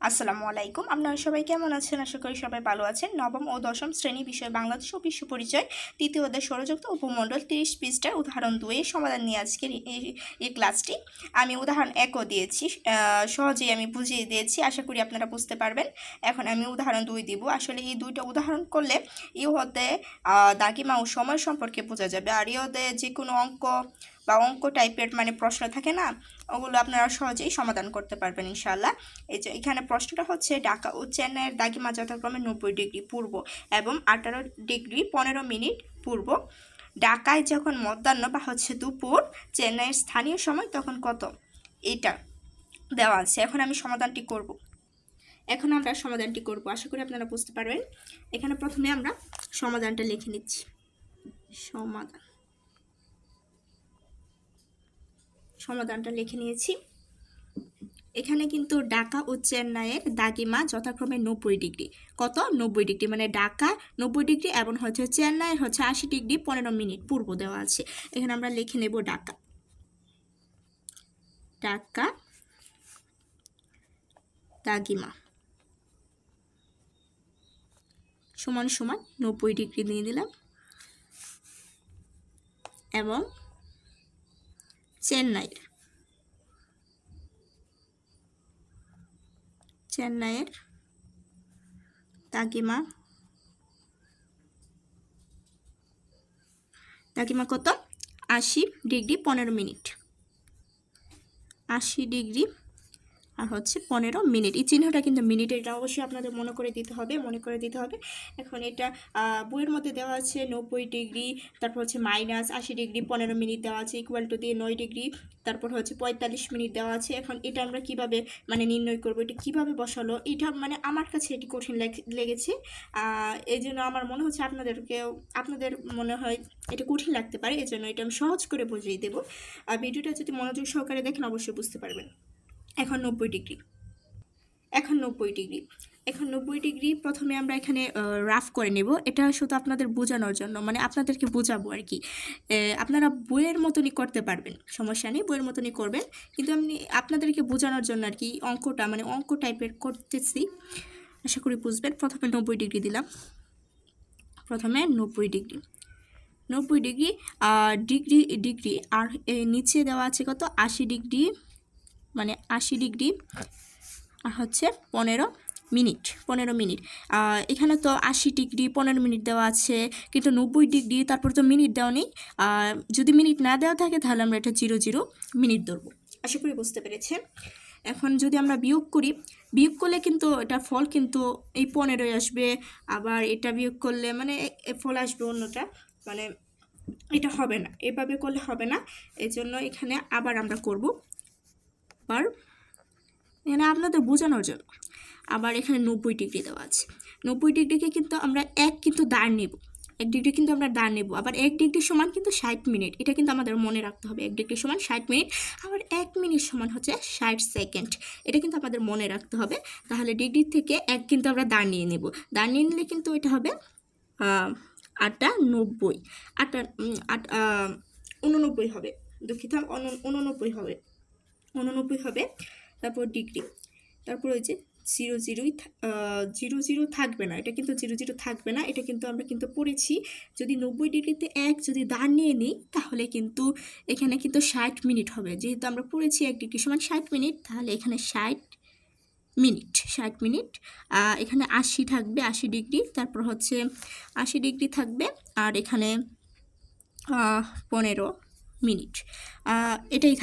আসসালামু আলাইকুম। আপনারা সবাই কেমন আছেন? আশা করি সবাই ভালো আছেন। নবম ও দশম শ্রেণী বিষয় বাংলাদেশ ও বিশ্ব পরিচয় তৃতীয় অধ্যায় ষড়যুক্ত উপমণ্ডল 30 পৃষ্ঠার উদাহরণ 2 এর সমাধান নিয়ে আজকের এই ক্লাসটি। আমি উদাহরণ 1ও দিয়েছি, সহজেই আমি বুঝিয়ে দিয়েছি, আশা করি আপনারা বুঝতে পারবেন। এখন আমি উদাহরণ 2 দিব। আসলে এই দুইটা উদাহরণ করলে এই অধ্যায়ে দাগিমা ও সময় সম্পর্কে বোঝা যাবে। আর এই অধ্যায়ে যে কোনো অঙ্ক বা অঙ্ক টাইপের প্রশ্ন থাকে না, ওগুলো আপনারা সহজেই সমাধান করতে পারবেন ইনশাআল্লাহ। এই যে এখানে প্রশ্নটা হচ্ছে, ঢাকা ও চেন্নাইয়ের দাগিমা যথাক্রমে 90 ডিগ্রি পূর্ব এবং 18 ডিগ্রি 15 মিনিট পূর্ব। ঢাকায় যখন মধ্যাহ্ন বা দুপুর, চেন্নাইয়ের স্থানীয় সময় তখন কত, এটা দেওয়া আছে। এখন আমরা সমাধানটি করব। আশা করি আপনারা বুঝতে পারবেন। এখানে প্রথমে আমরা সমাধানটা লিখে নিচ্ছি। সমাধানটা লিখে নিয়েছি। এখানে কিন্তু ঢাকা ও চেন্নাইয়ের দাগিমা যথাক্রমে 90 ডিগ্রি। কত? 90 ডিগ্রি, মানে ঢাকা 90 ডিগ্রি এবং চেন্নাইয়ের 80 ডিগ্রি 15 মিনিট পূর্ব দেওয়া আছে। এখানে আমরা লিখে নেব ঢাকা দাগিমা সমান সমান 90 ডিগ্রি নিয়ে দিলাম, এবং চেন্নাইয়ের দাগিমা কত? 80 ডিগ্রি 15 মিনিট। 80 ডিগ্রি আর 15 মিনিট। এই চিহ্নটা কিন্তু মিনিট, এটা অবশ্যই আপনাদের মনে করে দিতে হবে। এখন এটা বইয়ের মধ্যে দেওয়া আছে 90 ডিগ্রি, তারপর মাইনাস 80 ডিগ্রি 15 মিনিট দেওয়া আছে, ইকুয়াল টু দিয়ে 9 ডিগ্রি, তারপর 45 মিনিট দেওয়া আছে। এখন এটা আমরা কিভাবে নির্ণয় করব, এটা কিভাবে বসালো, এটা আমার কাছে এটি কঠিন লেগেছে। এই জন্য আমার মনে হচ্ছে আপনাদের মনে হয় এটা কঠিন লাগতে পারে, এই জন্য এটা আমি সহজ করে বুঝিয়ে দেবো। ভিডিওটা যদি মনোযোগ সহকারে দেখেন অবশ্যই বুঝতে পারবেন। এখন 90 ডিগ্রি প্রথমে আমরা এখানে রাফ করে নেব। এটা শুধু আপনাদের বোঝানোর জন্য, আপনাদেরকে বোঝাবো আর কি। আপনারা বইয়ের মতনই করতে পারবেন, সমস্যা নেই, বইয়ের মতনই করবেন, কিন্তু আমি আপনাদেরকে বোঝানোর জন্য আর কি অঙ্কটা অঙ্ক টাইপের করতেছি, আশা করি বুঝবেন। প্রথমে 90 ডিগ্রি দিলাম, 90 ডিগ্রি ডিগ্রি আর নিচে দেওয়া আছে কত? 80 ডিগ্রি, 80 ডিগ্রি আর 15 মিনিট। এখানে তো 80 ডিগ্রি 15 মিনিট দেওয়া আছে, কিন্তু 90 ডিগ্রি তারপর তো মিনিট দেওয়া নেই। যদি মিনিট না দেওয়া থাকে তাহলে আমরা এটা 00 মিনিট ধরবো। আশা করি বুঝতে পেরেছেন। এখন যদি আমরা বিয়োগ করলে কিন্তু এটা ফল কিন্তু এই 15 আসবে, আবার এটা বিয়োগ করলে ফল আসবে অন্যটা, এটা হবে না, এভাবে করলে হবে না। এই জন্য এখানে আবার আমরা করব, এখানে আপনাদের বোঝানোর জন্য। আবার এখানে 90 ডিগ্রি দেওয়া আছে, 90 ডিগ্রিকে কিন্তু আমরা দাঁড় নেব, 1 ডিগ্রি কিন্তু আমরা দাঁড় নেব। আবার 1 ডিগ্রি সমান কিন্তু 60 মিনিট, এটা কিন্তু আমাদের মনে রাখতে হবে। 1 ডিগ্রি সমান 60 মিনিট, আবার 1 মিনিট সমান 60 সেকেন্ড, এটা কিন্তু আমাদের মনে রাখতে হবে। তাহলে ডিগ্রি থেকে 1 কিন্তু আমরা দাঁড় নিয়ে নেব, দাঁড় নিয়ে নিলে কিন্তু এটা হবে 89 হবে, দুঃখিত, 89 হবে। তারপর ডিগ্রি, তারপর ওই যে 00 থাকবে না, এটা কিন্তু 00 থাকবে না, এটা কিন্তু আমরা পড়েছি। যদি 90 ডিগ্রিতে 1 যদি দাঁড় নিয়ে নিই তাহলে কিন্তু এখানে কিন্তু 60 মিনিট হবে। যেহেতু আমরা পড়েছি 1 ডিগ্রি সমান 60 মিনিট, তাহলে এখানে 60 মিনিট। এখানে 80 থাকবে, 80 ডিগ্রি, তারপর 80 ডিগ্রি থাকবে, আর এখানে 15 মিনিট, এটাই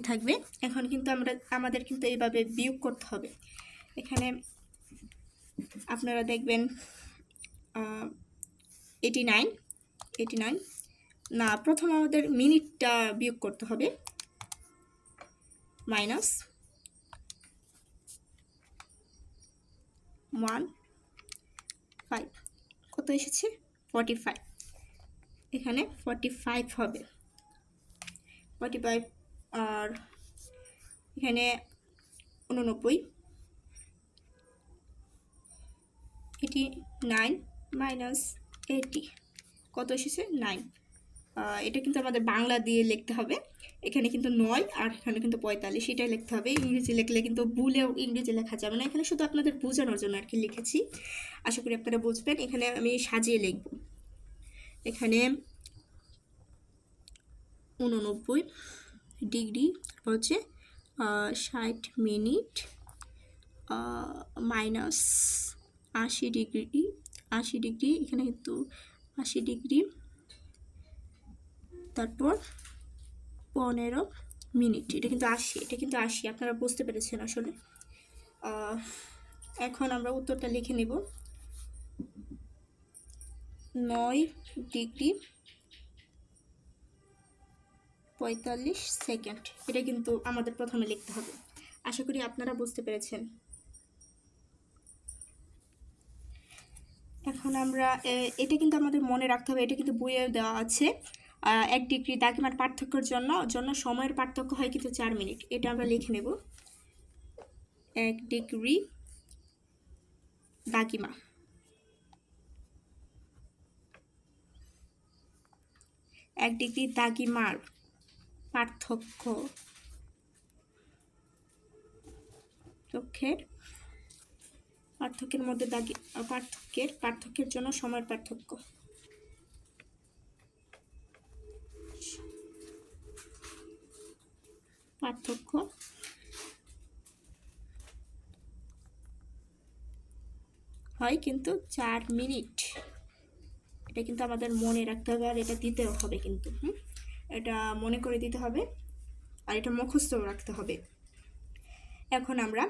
থাকবে। এখন কিন্তু আমাদের কিন্তু এইভাবে বিয়োগ করতে হবে। এখানে আপনারা দেখবেন 89 না, প্রথম আমাদের মিনিটটা বিয়োগ করতে হবে, -1 5 কত এসেছে? 45, এখানে 45 হবে, 45, আর এখানে 89, 89 - 80 কত এসেছে? 9, এটা কিন্তু আমাদের বাংলা দিয়ে লিখতে হবে। এখানে কিন্তু 9 আর এখানে কিন্তু 45, এটাই লিখতে হবে। ইংরেজি লিখলে কিন্তু ভুলেও ইংরেজি লেখা যাবে না। এখানে শুধু আপনাদের বোঝানোর জন্য আর কি লিখেছি, আশা করি আপনারা বুঝবেন। এখানে আমি সাজিয়ে লিখব। এখানে 89 ডিগ্রি হচ্ছে 60 মিনিট মাইনাস 80 ডিগ্রি, 80 ডিগ্রি এখানে কিন্তু 80 ডিগ্রি, তারপর 15 মিনিট। এটা কিন্তু 80, এটা কিন্তু 80, আপনারা বুঝতে পেরেছেন আসলে। এখন আমরা উত্তরটা লিখে নেব। 9 ডিগ্রি 45 সেকেন্ড, এটা কিন্তু আমাদের প্রথমে লিখতে হবে। আশা করি আপনারা বুঝতে পেরেছেন। এখন আমরা এটা কিন্তু আমাদের মনে রাখতে হবে, এটা কিন্তু বইয়ে দেওয়া আছে। 1 ডিগ্রি দ্রাঘিমার পার্থক্যের জন্য সময়ের পার্থক্য হয় কিন্তু 4 মিনিট। এটা আমরা লিখে নেব। 1 ডিগ্রি দ্রাঘিমা, 1 ডিগ্রি দ্রাঘিমার পার্থক্যের মধ্যে পার্থক্যের জন্য সময়ের পার্থক্য। হয় কিন্তু 4 মিনিট। এটা কিন্তু আমাদের মনে রাখতে হবে, আর এটা দিতেও হবে কিন্তু। এটা মনে করে দিতে হবে, আর এটা মুখস্থ রাখতে হবে। এখন আমরা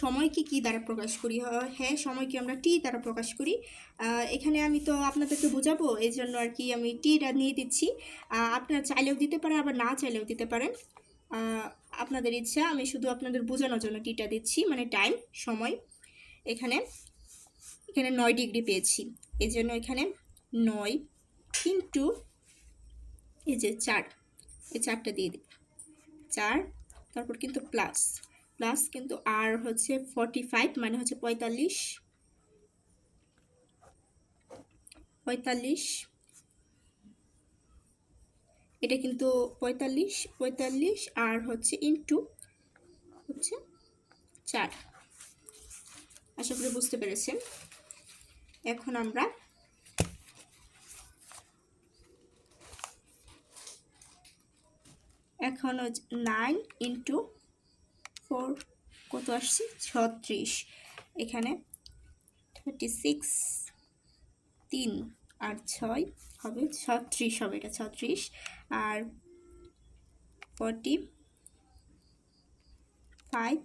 সময়কে কি দ্বারা প্রকাশ করি? হ্যাঁ, সময়কে আমরা টি দ্বারা প্রকাশ করি। এখানে আমি তো আপনাদেরকে বোঝাবো, এই জন্য আর কি আমি টিটা নিয়ে দিচ্ছি। আপনারা চাইলেও দিতে পারেন, আবার না চাইলেও দিতে পারেন, আপনাদের ইচ্ছা। আমি শুধু আপনাদের বোঝানোর জন্য টিটা দিচ্ছি, মানে টাইম, সময়। এখানে 9 ডিগ্রি পেয়েছি, এই জন্য এখানে 9 ইন্টু এই যে 4, এই 4টা দিয়ে দিই, 4, তারপর কিন্তু প্লাস কিন্তু আর হচ্ছে 45, মানে হচ্ছে 45, এটা কিন্তু 45 আর হচ্ছে ইন্টু হচ্ছে 4। আশা করি বুঝতে পেরেছেন। এখন আমরা এখন 9 ইন্টু 4 কত আসছে? 36। এখানে 36, 3 আর 6 হবে 36 হবে, এটা 36। আর 45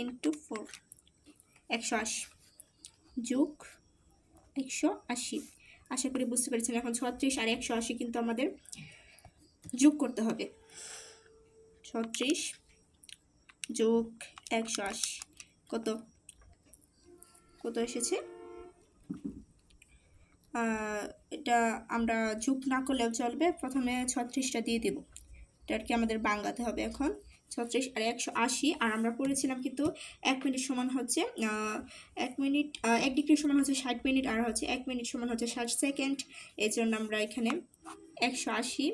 ইন্টু 4 180 যোগ 180। আশা করি বুঝতে পেরেছেন। এখন 36 আর 180 কিন্তু আমাদের যোগ করতে হবে। 36 যোগ 180 কত এসেছে? এটা আমরা যোগ না করলেও চলবে, প্রথমে 36টা দিয়ে দেব। এটা আর কি আমাদের বাংলাতে হবে। এখন 36 আর 180, আর আমরা পড়েছিলাম কিন্তু 1 মিনিট সমান হচ্ছে 1 মিনিট, 1 ডিগ্রি সমান হচ্ছে 60 মিনিট, আর হচ্ছে 1 মিনিট সমান হচ্ছে 60 সেকেন্ড। এই জন্য আমরা এখানে 180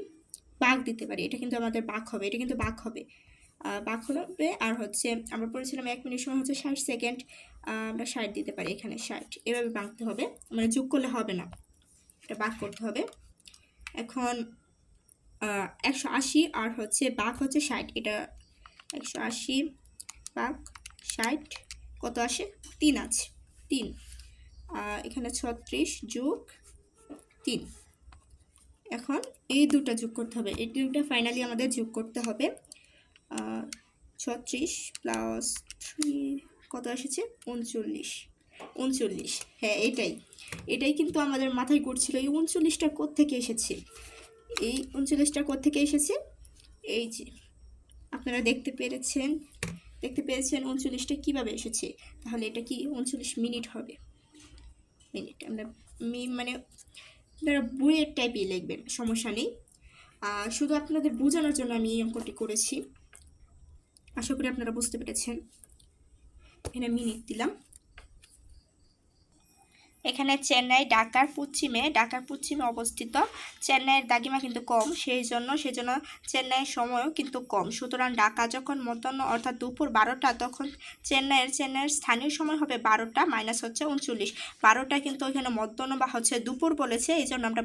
ভাগ দিতে পারি। এটা কিন্তু আমাদের ভাগ হবে, এটা কিন্তু ভাগ হবে, আর হচ্ছে আমরা পড়েছিলাম 1 মিনিট সময় হচ্ছে 60 সেকেন্ড, আমরা 60 দিতে পারি এখানে 60। এভাবে ভাঙতে হবে, মানে যোগ করলে হবে না, এটা ভাগ করতে হবে। এখন 180 আর হচ্ছে ভাগ হচ্ছে 60, এটা 180 ভাগ 60 কত আসে? 3 আছে, 3। এখানে 36 যোগ 3। এখন এই দুটো যোগ করতে হবে, এই দুটো ফাইনালি আমাদের যোগ করতে হবে। 36 প্লাস 3 কত এসেছে? 39। হ্যাঁ, এটাই কিন্তু আমাদের মাথায় ঘুরছিল, এই 39টা কোত্থেকে এসেছে? এই 39টা কোত্থেকে এসেছে? এই যে আপনারা দেখতে পেরেছেন 39টা কীভাবে এসেছে। তাহলে এটা কি 39 মিনিট হবে। মিনিট আমরা মানে আপনারা বইয়ের টাইপই লিখবেন, সমস্যা নেই। শুধু আপনাদের বোঝানোর জন্য আমি এই অঙ্কটি করেছি। আশা করি আপনারা বুঝতে পেরেছেন। এখানে মিনিট দিলাম। এখানে চেন্নাই ঢাকার পশ্চিমে অবস্থিত। চেন্নাইয়ের দাগিমা কিন্তু কম, সেজন্য চেন্নাইয়ের সময়ও কিন্তু কম। সুতরাং ঢাকা যখন মধ্যাহ্ন অর্থাৎ দুপুর 12টা, তখন চেন্নাইয়ের স্থানীয় সময় হবে 12টা মাইনাস হচ্ছে 39। 12টা কিন্তু ওইখানে মধ্যাহ্ন বা হচ্ছে দুপুর বলেছে, এই জন্য আমরা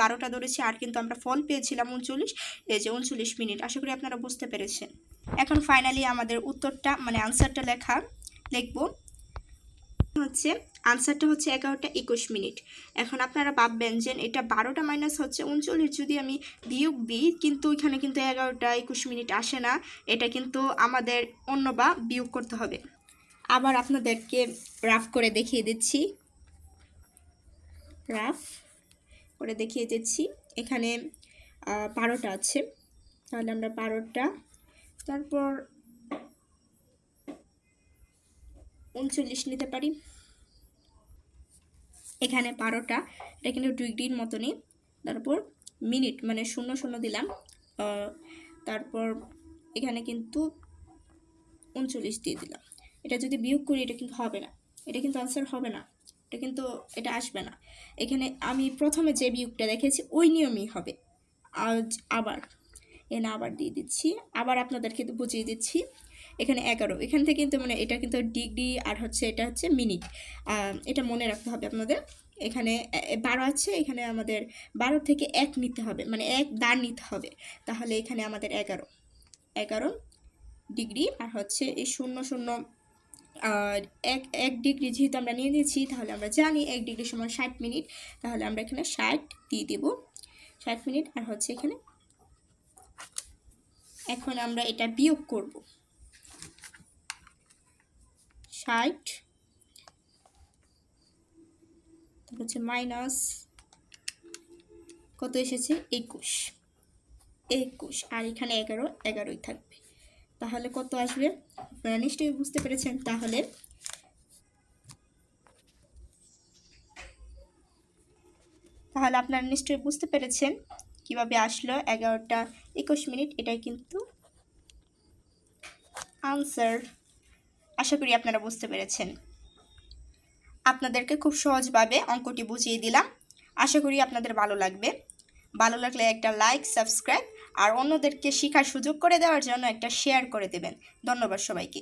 12টা ধরেছি। আর কিন্তু আমরা ফল পেয়েছিলাম 39, এই যে 39 মিনিট। আশা করি আপনারা বুঝতে পেরেছেন। এখন ফাইনালি আমাদের উত্তরটা মানে আনসারটা লিখবো হচ্ছে আনসারটা হচ্ছে 11টা 21 মিনিট। এখন আপনারা ভাববেন যে এটা 12টা মাইনাস হচ্ছে 39 যদি আমি বিয়োগ দিই, কিন্তু এখানে কিন্তু 11টা 21 মিনিট আসে না, এটা কিন্তু আমাদের অন্য বা বিয়োগ করতে হবে। আবার আপনাদেরকে রাফ করে দেখিয়ে দিচ্ছি, এখানে 12টা আছে, তাহলে আমরা 12টা তারপর 39 নিতে পারি। এখানে 12টা, এটা কিন্তু ডিগ্রির মতনই। তারপর মিনিট মানে 00 দিলাম, তারপর এখানে কিন্তু 39 দিয়ে দিলাম। এটা যদি বিয়োগ করি এটা কিন্তু হবে না, এটা কিন্তু আনসার হবে না, এটা আসবে না। এখানে আমি প্রথমে যে বিয়োগটা দেখেছি ওই নিয়মই হবে। আবার দিয়ে দিচ্ছি, আবার আপনাদেরকে বুঝিয়ে দিচ্ছি। এখানে 11, এখান থেকে কিন্তু মানে এটা কিন্তু ডিগ্রি, আর হচ্ছে এটা হচ্ছে মিনিট। এটা মনে রাখতে হবে আপনাদের। এখানে 12 আছে, এখানে আমাদের 12 থেকে 1 নিতে হবে, মানে 1 দাঁড় নিতে হবে। তাহলে এখানে আমাদের 11 ডিগ্রি, আর হচ্ছে এই 00 1 ডিগ্রি যেহেতু আমরা নিয়ে নিয়েছি, তাহলে আমরা জানি 1 ডিগ্রি সমান 60 মিনিট। তাহলে আমরা এখানে 60 দিয়ে দেব, 60 মিনিট। আর হচ্ছে এখানে এখন আমরা এটা বিয়োগ করব, 60 হচ্ছে মাইনাস কত এসেছে 21, আর এখানে 11ই থাকবে। তাহলে কত আসবে আপনারা নিশ্চয়ই বুঝতে পেরেছেন। তাহলে আপনারা নিশ্চয়ই বুঝতে পেরেছেন কিভাবে আসলো 11টা 21 মিনিট। এটাই কিন্তু আনসার। আশা করি আপনারা বুঝতে পেরেছেন। আপনাদেরকে খুব সহজভাবে অঙ্কটি বুঝিয়ে দিলাম। আশা করি আপনাদের ভালো লাগবে। ভালো লাগলে একটা লাইক, সাবস্ক্রাইব আর অন্যদেরকে শেখার সুযোগ করে দেওয়ার জন্য একটা শেয়ার করে দেবেন। ধন্যবাদ সবাইকে।